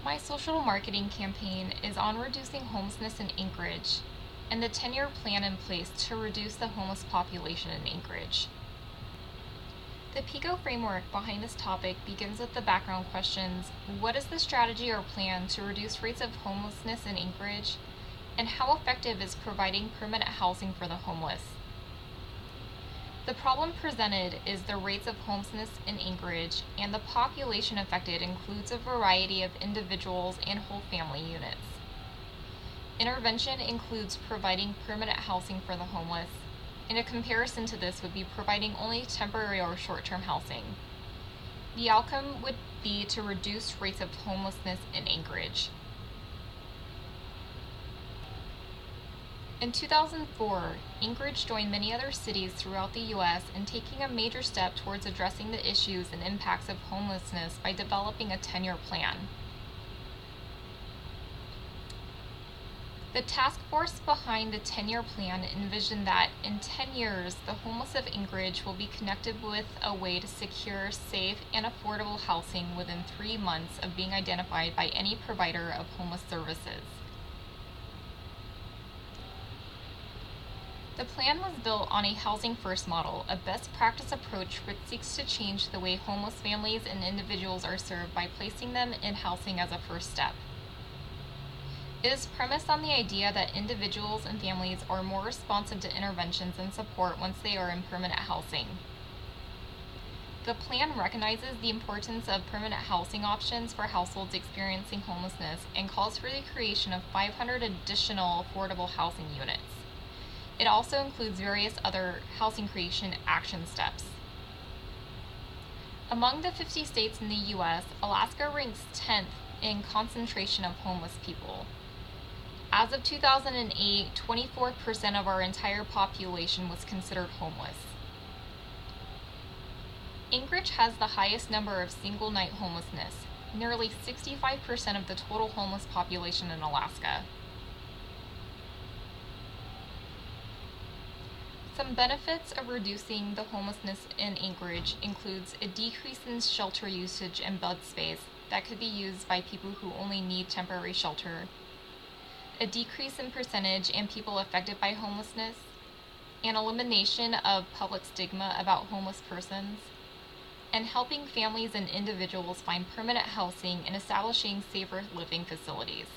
My social marketing campaign is on reducing homelessness in Anchorage and the 10-year plan in place to reduce the homeless population in Anchorage. The PICO framework behind this topic begins with the background questions: what is the strategy or plan to reduce rates of homelessness in Anchorage, and how effective is providing permanent housing for the homeless? The problem presented is the rates of homelessness in Anchorage, and the population affected includes a variety of individuals and whole family units. Intervention includes providing permanent housing for the homeless, and a comparison to this would be providing only temporary or short-term housing. The outcome would be to reduce rates of homelessness in Anchorage. In 2004, Anchorage joined many other cities throughout the U.S. in taking a major step towards addressing the issues and impacts of homelessness by developing a 10-year plan. The task force behind the 10-year plan envisioned that in 10 years, the homeless of Anchorage will be connected with a way to secure, safe, and affordable housing within 3 months of being identified by any provider of homeless services. The plan was built on a housing first model, a best practice approach which seeks to change the way homeless families and individuals are served by placing them in housing as a first step. It is premised on the idea that individuals and families are more responsive to interventions and support once they are in permanent housing. The plan recognizes the importance of permanent housing options for households experiencing homelessness and calls for the creation of 500 additional affordable housing units. It also includes various other housing creation action steps. Among the 50 states in the U.S., Alaska ranks 10th in concentration of homeless people. As of 2008, 24% of our entire population was considered homeless. Anchorage has the highest number of single-night homelessness, nearly 65% of the total homeless population in Alaska. Some benefits of reducing the homelessness in Anchorage includes a decrease in shelter usage and bed space that could be used by people who only need temporary shelter, a decrease in percentage and people affected by homelessness, an elimination of public stigma about homeless persons, and helping families and individuals find permanent housing and establishing safer living facilities.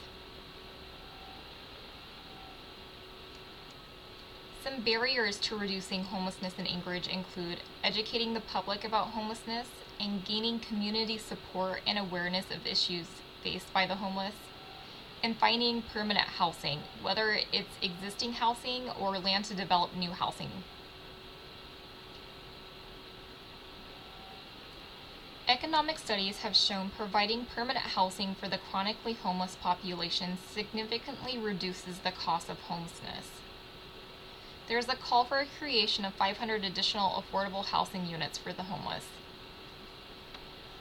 Some barriers to reducing homelessness in Anchorage include educating the public about homelessness and gaining community support and awareness of issues faced by the homeless, and finding permanent housing, whether it's existing housing or land to develop new housing. Economic studies have shown providing permanent housing for the chronically homeless population significantly reduces the cost of homelessness. There is a call for a creation of 500 additional affordable housing units for the homeless.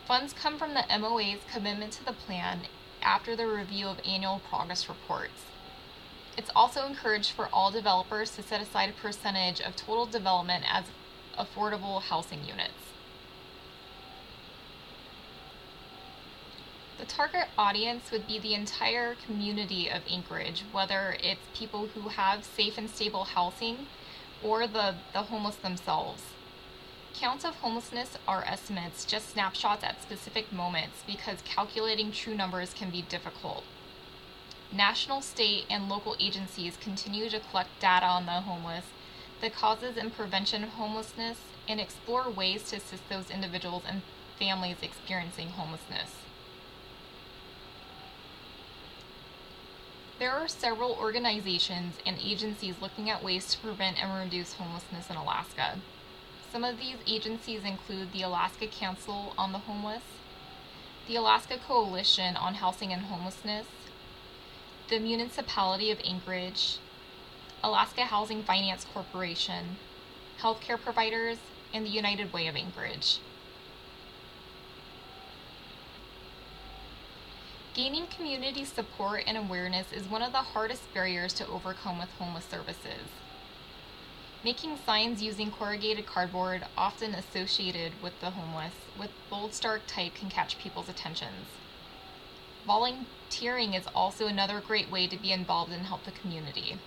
Funds come from the MOA's commitment to the plan after the review of annual progress reports. It's also encouraged for all developers to set aside a percentage of total development as affordable housing units. The target audience would be the entire community of Anchorage, whether it's people who have safe and stable housing or the homeless themselves. Counts of homelessness are estimates, just snapshots at specific moments, because calculating true numbers can be difficult. National, state, and local agencies continue to collect data on the homeless, the causes and prevention of homelessness, and explore ways to assist those individuals and families experiencing homelessness. There are several organizations and agencies looking at ways to prevent and reduce homelessness in Alaska. Some of these agencies include the Alaska Council on the Homeless, the Alaska Coalition on Housing and Homelessness, the Municipality of Anchorage, Alaska Housing Finance Corporation, healthcare providers, and the United Way of Anchorage. Gaining community support and awareness is one of the hardest barriers to overcome with homeless services. Making signs using corrugated cardboard, often associated with the homeless, with bold, stark type can catch people's attentions. Volunteering is also another great way to be involved and help the community.